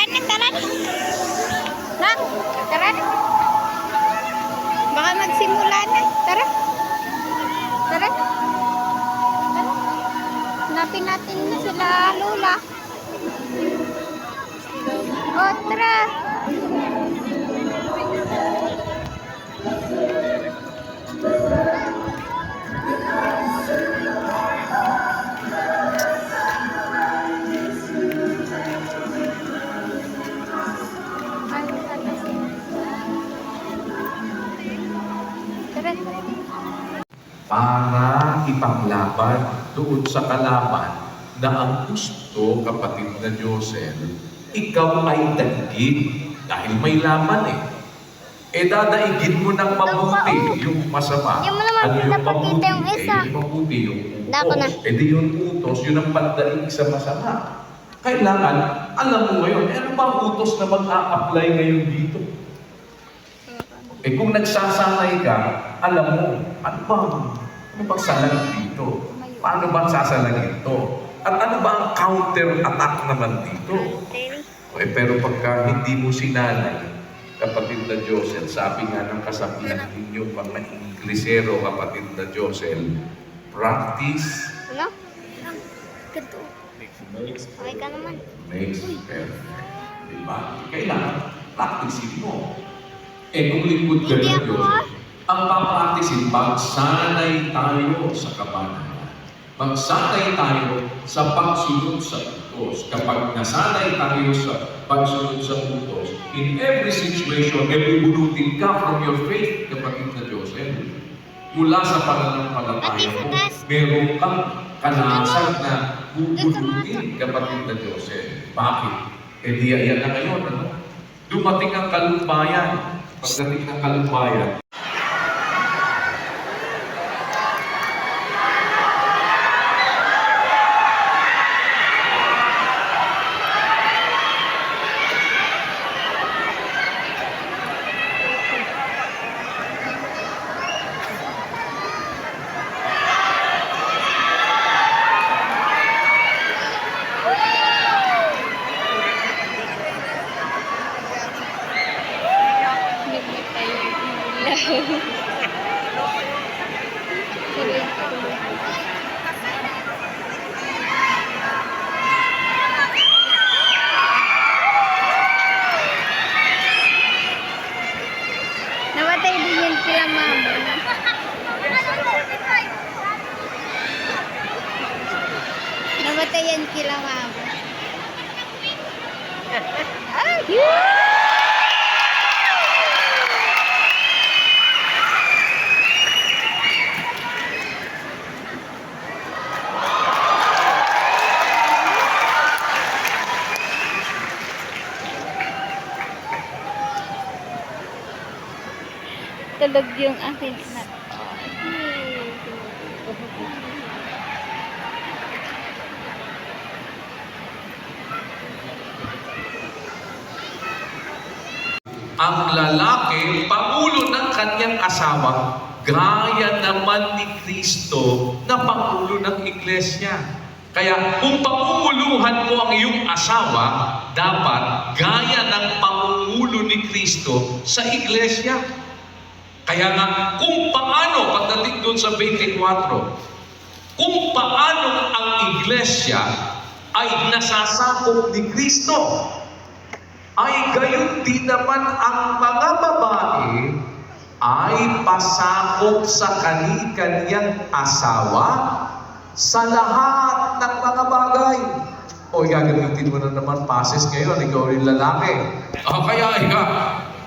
na, tara na. Nak, tara na. Baka magsimula na. Tara. Tara. Tara. Hanapin natin na sila, Lola. O, tara. Para ipaglaban doon sa kalaban na ang gusto, kapatid na Josel, ikaw ay daigin dahil may laban eh. Dadaigin mo ng mabuti yung masama. Yung mo naman Ano yung pinapakita yung mabuti? isa. Yung mabuti, yung Dako na. utos. Di yung utos, yun ang pandaig sa masama. Kailangan, alam mo ngayon, ano ba ang utos na mag-a-apply ngayon dito? Kung nagsasanay ka, alam mo, ano bang salag dito? Paano bang sasalagin ito? At ano ba ang counter-attack naman dito? Pero pagka hindi mo sinanay, kapatid na Josel, sabi nga ng kasabihan ninyo, mga Inglesero, kapatid na Josel, practice Ano? Ganito. Okay ka naman. makes perfect. Diba? Kailangan, practicein mo. Kung lingkod ka Hindi ng ako, Diyos, ang papracticein, magsanay tayo sa kabanalan. Magsanay tayo sa pagsunod sa utos. Kapag nasanay tayo sa pagsunod sa utos, in every situation, bubulutin ka from your faith, kapatid na Diyos. Mula sa pananampalataya mo, meron kang kanasan na bubulutin, kapatid na Diyos. Bakit? Yan na ngayon, ano? Dumating ang kalumbayan. Pagdating ng kalumbayan, Namatay din yan kila mama. Namatay yan kila mama. Tulog yung akin na. ang lalaki, pangulo ng kanyang asawa, gaya naman ni Kristo na pangulo ng iglesia. Kaya kung pangunguluhan mo ang iyong asawa, dapat gaya ng pangulo ni Kristo sa iglesia. Kaya nga, kung paano, pagdating doon sa 24, kung paano ang iglesia ay nasasakop ni Kristo, ay gayon din naman ang mga babae ay pasakop sa kani-kaniyang asawa sa lahat ng mga bagay. O gagamitin mo na naman pases ngayon, ikaw rin lalaki. Kaya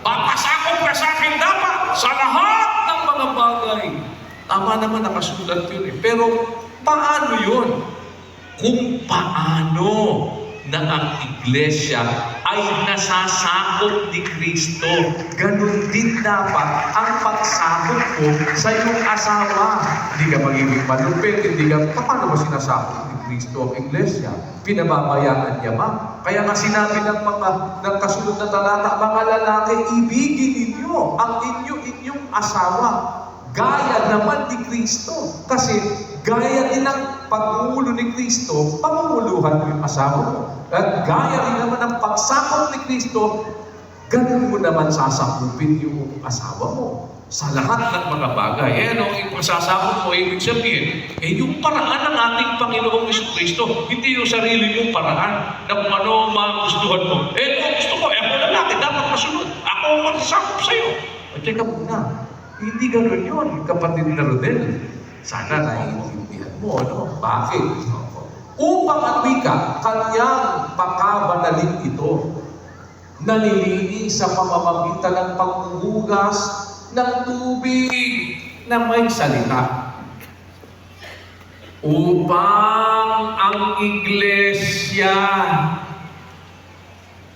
papasakop ka sa akin dapat sa lahat ng mga bagay. Tama naman, nakasulat yun eh. Pero paano yun? Kung paano na ang iglesia ay nasasakop ni Kristo, ganun din dapat ang pagsakop mo sa iyong asawa. Hindi ka magiging malupit, hindi ka, paano mo sinasakop ni Kristo ang iglesia? Pinababayaan niya ba? Kaya nga sinabi ng kasunod na talata, mga lalaki, ibigin ninyo ang inyong asawa, gaya naman ni Kristo. Kasi Gaya din ng pag-uulo ni Kristo, pangunguluhan mo yung asawa mo. At gaya din naman ng pagsakop ni Kristo, ganun mo naman sasakupin yung asawa mo. Sa lahat ng mga bagay. Yung pagsasakop mo, ibig sabihin, yung paraan ng ating Panginoong Jesucristo, hindi yung sarili mong paraan na kung ano magustuhan mo. Gusto ko, ako lalaki, dapat masunod. Ako ang magsasakop sa'yo. Teka muna, hindi ganun yun, kapatid na Rodel. Sana naiintindihan mo, ano? Bakit? Upang ang wika, kanyang pakabanalin ito, nalilinis sa pamamagitan ng paghuhugas ng tubig na may salita. Upang ang iglesia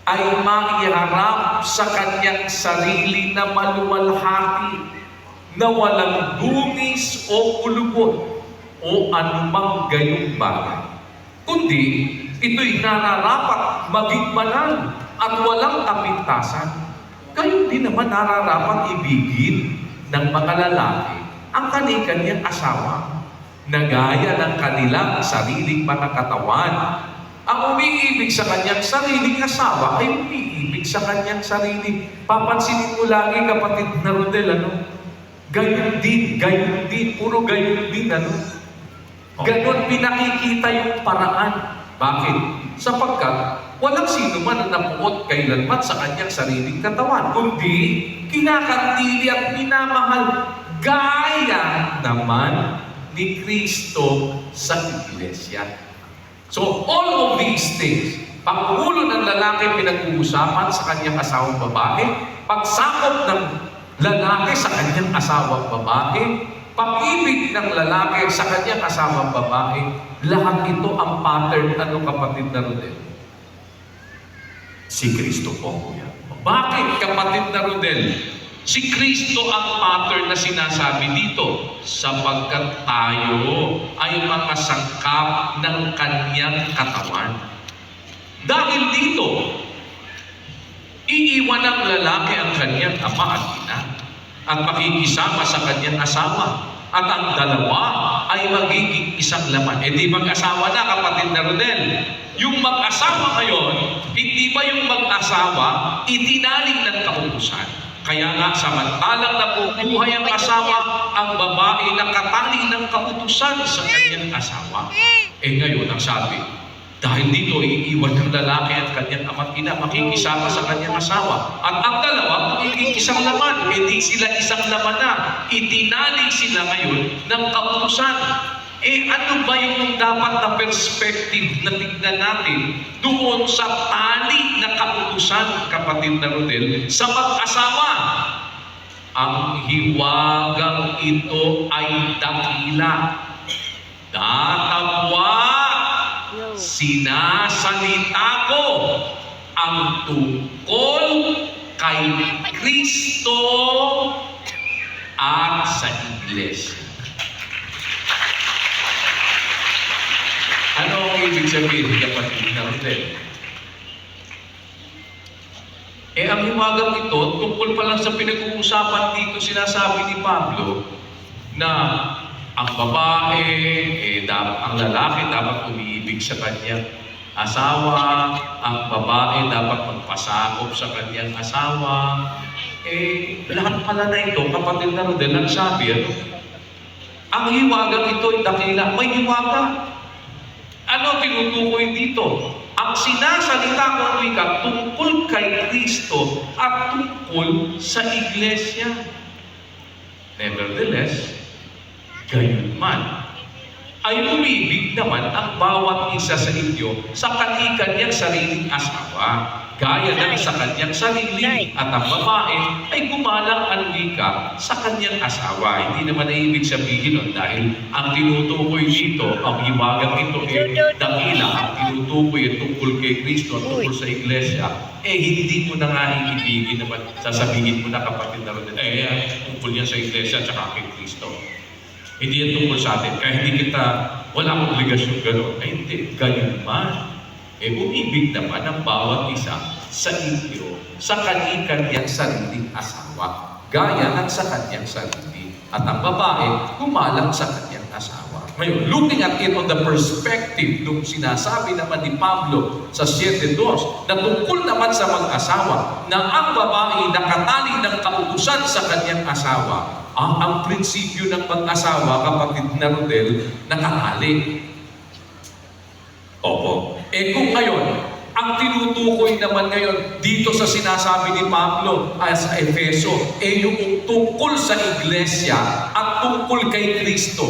ay maiharap sa kanyang sarili na maluwalhati, na walang dungis o kulubot o anumang gayong bagay. Kundi, ito'y nararapat maging banal at walang kapintasan. Gayon din naman nararapat ibigin ng mga lalaki ang kani-kanyang asawa na gaya ng kanilang sariling mga katawan. Ang umiibig sa kanyang sariling asawa ay umiibig sa kanyang sarili. Papansinin mo lagi, kapatid na Rodel, gayon din, puro gayon din, ganon pinakikita yung paraan. Bakit? Sapagkat walang sino man na napuot kailanman sa kanyang sariling katawan, kundi kinakantili at minamahal gaya naman ni Kristo sa Iglesia. So, all of these things, pangulo ng lalaki pinag-uusapan sa kanyang asawang babae, pagsakop ng lalaki sa kanyang asawang babae, pag-ibig ng lalaki sa kanyang asawang babae, lahat ito ang pattern, kapatid na Rodel? Si Kristo po, kuya. Bakit, kapatid na Rodel? Si Kristo ang pattern na sinasabi dito, sapagkat tayo ay mga sangkap ng kanyang katawan. Dahil dito, iiwan ng lalaki ang kanyang ama at ina at makikisama sa kanyang asawa. At ang dalawa ay magiging isang laman. Di mag-asawa na, kapatid na Rodel. Yung mag-asawa ngayon, hindi ba yung mag-asawa itinaling ng kautusan? Kaya nga, samantalang nabubuhay ang asawa, ang babae nakatali ng kautusan sa kanyang asawa. Ngayon, ang sabi, dahil dito, iiwan ng lalaki at kanyang ama't ina, makikisama sa kanyang asawa. At ang dalawa, magiging isang laman. Hindi sila isang laman na. Itinali sila ngayon ng kautusan. Ano ba yung dapat na perspective na tignan natin doon sa tali na kautusan, kapatid na Rodel, sa mag-asawa? Ang hiwagang ito ay dakila. Datapwa, sinasalita ko ang tungkol kay Kristo at sa Iglesia. Ano ang ibig sabihin, kapatid na Rodel? Ang hiwagang ito, tungkol pa lang sa pinag-uusapan dito, sinasabi ni Pablo na ang babae, ang lalaki dapat umiibig sa kanyang asawa, ang babae dapat magpasakop sa kanyang asawa. Lahat pala na ito, kapatid na Rodel, ang sabi, ang hiwagang ito ay dakila. May hiwaga. Ano tinutukoy dito? Ang sinasalita ko ang wika tungkol kay Kristo at tungkol sa Iglesia. Nevertheless, gayon man, ay umibig naman ang bawat isa sa inyo sa kanyang sariling asawa, gaya ng sa kanyang sarili, at ang babae ay gumalang ang wika sa kanyang asawa. Hindi naman ay ibig sabihin nun, dahil ang tinutukoy dito, ang hiwagang ito dakila, ang tinutukoy tungkol kay Kristo at tungkol sa Iglesia, hindi mo na nga ibigin naman, sasabihin mo na, kapatid na Rodel, tungkol yan sa Iglesia at saka kay Kristo. Hindi yan tungkol sa atin. Kaya hindi kita, walang obligasyon gano'n. Hindi, gayon man. Umibig naman ang bawat isa sa inyo, sa kanyang sariling asawa, gaya ng sa kanyang sarili. At ang babae, gumalang sa kanyang asawa. Ngayon, looking at it on the perspective nung sinasabi naman ni Pablo sa 7:2 na tungkol naman sa mag-asawa na ang babae nakatali ng kautusan sa kanyang asawa, ang prinsipyo ng mag-asawa, kapatid na Rodel, nakatali. Opo. Kung ngayon, ang tinutukoy naman ngayon dito sa sinasabi ni Pablo sa Efeso, yung tungkol sa iglesia at tungkol kay Kristo,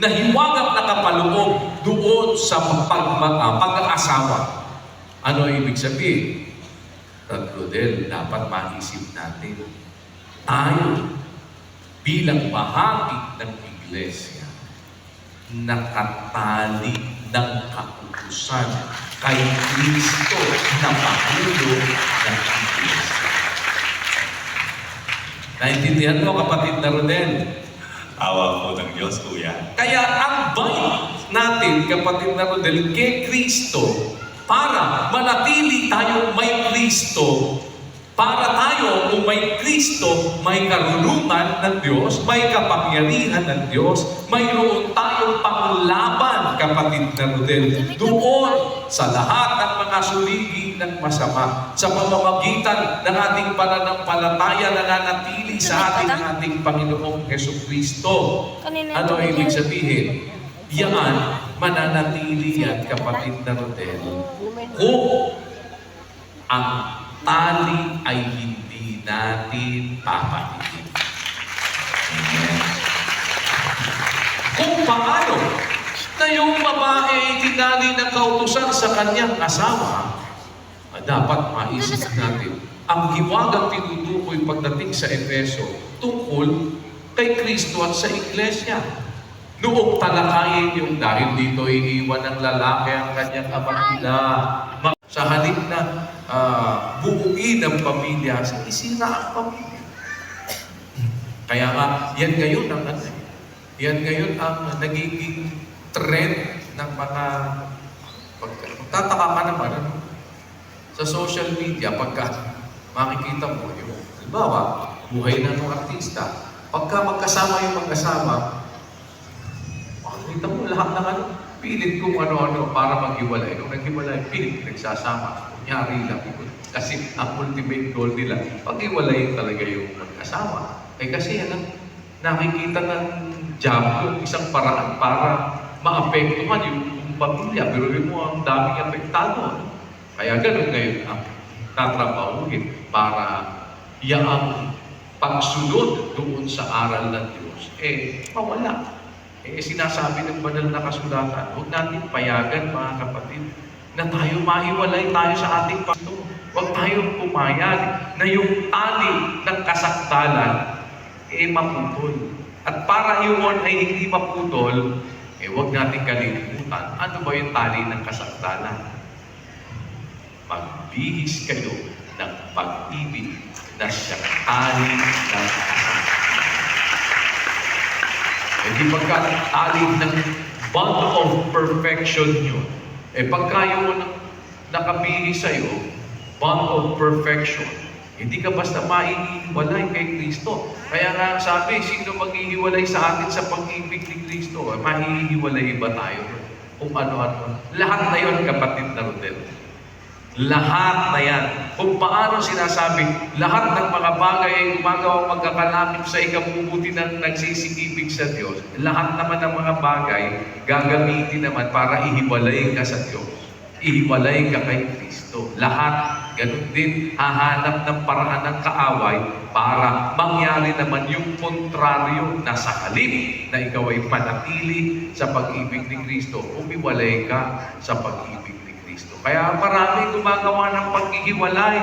na hiwagang nakapaloob doon sa pag-aasawa. Ano ibig sabihin? Rodel, dapat maisip natin, tayo bilang bahagi ng iglesia, nakatali ng kautusan kay Kristo na Pangulo ng iglesia. Naintindihan mo, kapatid na Rodel? Awa po ng Diyos, kuya. Kaya ang bind natin, kapatid na Rodel, kay Kristo, para manatili tayo may Kristo, para tayo kung may Kristo, may karunungan ng Diyos, may kapangyarihan ng Diyos, mayroon tayong panglaban, kapatid na Rodel, doon sa lahat ng mga suligi ng masama, sa pamamagitan ng ating pananampalataya na nanatili sa ating Panginoong Jesucristo. Ano ibig sabihin? Yan, mananatili yan, kapatid na Rodel, kung ang tali ay hindi natin papalitin. Kung paano na yung babae ay tinali ng kautusan sa kanyang asawa, dapat maisip natin ang hiwagang tinutukoy pagdating sa Efeso tungkol kay Kristo at sa iglesia. Noong talakayin yung dahil dito iiwan ng lalaki ang kanyang amang ina, sa halip na buuin ang pamilya, isira ang pamilya. Kaya nga, yan ngayon ang nagiging trend ng mga magtataka ka naman sa social media pagka makikita mo yung halimbawa, buhay ng mga artista. Pagka magkasama yung mag-asama, makikita mo lahat ng pilit kung ano-ano para maghiwalay. Nung naghiwalay, pilit nagsasama. Kunyari lang. Kasi ang ultimate goal nila, paghiwalay talaga yung mag-asawa. Kasi nakikita ng diablo isang paraan para maapektuhan yung pamilya. Pero mo ang daming apektado. Kaya ganun ngayon ang tatrabahuhin para yaang pagsunod doon sa aral ng Diyos. Mawala. Sinasabi ng banal na kasulatan, huwag natin payagan, mga kapatid, na tayo mahiwalay tayo sa ating Panginoon. Huwag tayong pumayag na yung tali ng kasakdalan maputol. At para yun ay hindi maputol, huwag natin kalilimutan. Ano ba yung tali ng kasakdalan? Magbihis kayo ng pag-ibig na siyang tali ng kasakdalan. Hindi pagka-tali ng bond of perfection yun. Pagka yung nakabihis sa'yo, bond of perfection, hindi ka basta maihiwalay kay Kristo. Kaya nga sabi, sino maghihiwalay sa atin sa pag-ibig ni Kristo? Mahihiwalay ba tayo? Kung ano-ano. Lahat na yun, kapatid na Rodel. Lahat na yan. Kung paano sinasabi, lahat ng mga bagay ay gumagawang magkakalakip sa ikabubuti ng nagsisikibig sa Diyos. Lahat naman ng mga bagay gagamitin naman para ihiwalay ka sa Diyos. Ihiwalay ka kay Kristo. Lahat. Ganun din, hahanap ng paraan ng kaaway para mangyari naman yung kontraryo na sa halip na ikaw ay manatili sa pag-ibig ni Kristo, umiwalay ka sa pag-ibig ni Kristo. Kaya marami gumagawa ng paghihiwalay.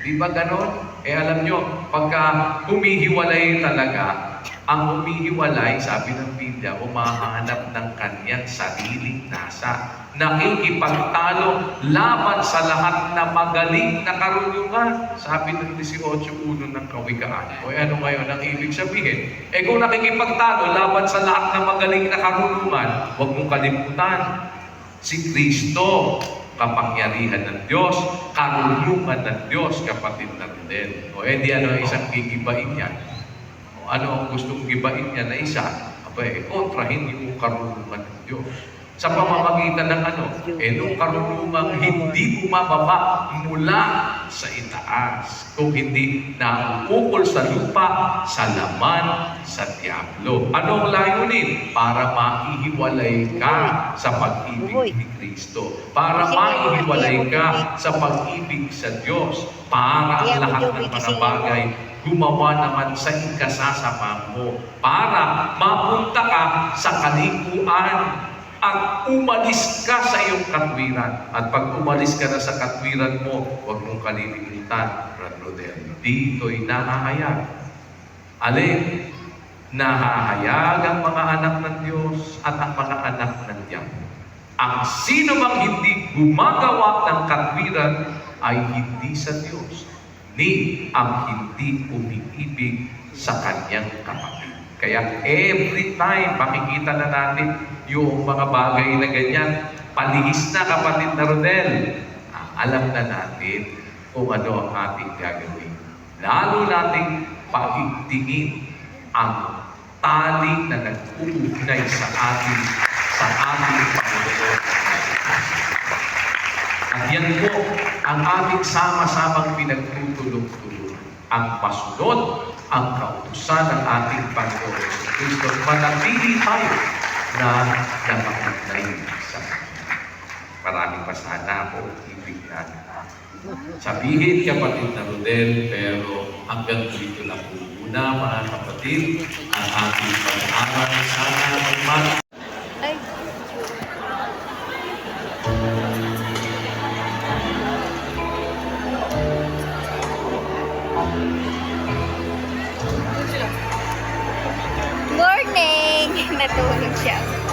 Di ba ganon? Alam nyo, pagka humihiwalay talaga, ang humihiwalay, sabi ng Biblia, umahanap ng kanyang sariling nasa. Nakikipagtalo laban sa lahat na magaling na karunungan. Sabi ng 18.1 ng Kawikaan. Ano ngayon ang ibig sabihin? Kung nakikipagtalo laban sa lahat na magaling na karunungan, huwag mong kalimutan, si Kristo, kapangyarihan ng Diyos, karunungan ng Diyos, kapatid na rin. Di ano isang gigibain niya? Ano ang gustong gibain niya na isa? kontrahin yung karunungan ng Diyos. Sa pamamagitan ng ano? Nung karunungang hindi bumababa mula sa itaas, kung hindi nauukol sa lupa, sa laman, sa diablo. Anong layunin? Para maihiwalay ka sa pag-ibig ni Kristo. Para maihiwalay ka sa pag-ibig sa Diyos. Para ang lahat ng mga bagay gumawa naman sa ikasasama mo. Para mapunta ka sa kalikuan at umalis ka sa iyong katwiran. At pag umalis ka na sa katwiran mo, huwag mong kalilimutan, Brad Rodel, dito'y nahahayag. Alin? Nahahayag ang mga anak ng Diyos at ang mga anak ng Diablo. Ang sino bang hindi gumagawa ng katwiran ay hindi sa Diyos, ni ang hindi umiibig sa kanyang kapatid. Kaya every time makikita na natin yung mga bagay na ganyan, palihis na kapatid na Rodel, alam na natin kung ano ang ating gagawin. Lalo nating paigtingin ang tali na nag-uugnay sa ating Panginoon. At yan po ang ating sama-samang pinagtutulong-tulong. Ang pasunod, ang kautusan ng ating Panginoon sa Kristo. Manatili tayo na nakaugnay sa Kanya. Maraming pasana po, ibig natin. Sabihin, kapatid na Rodel, pero hanggang dito lang po muna, mga kapatid, ang ating pag-aaral. Sana magmahal. Ay. Morning! Natulog siya.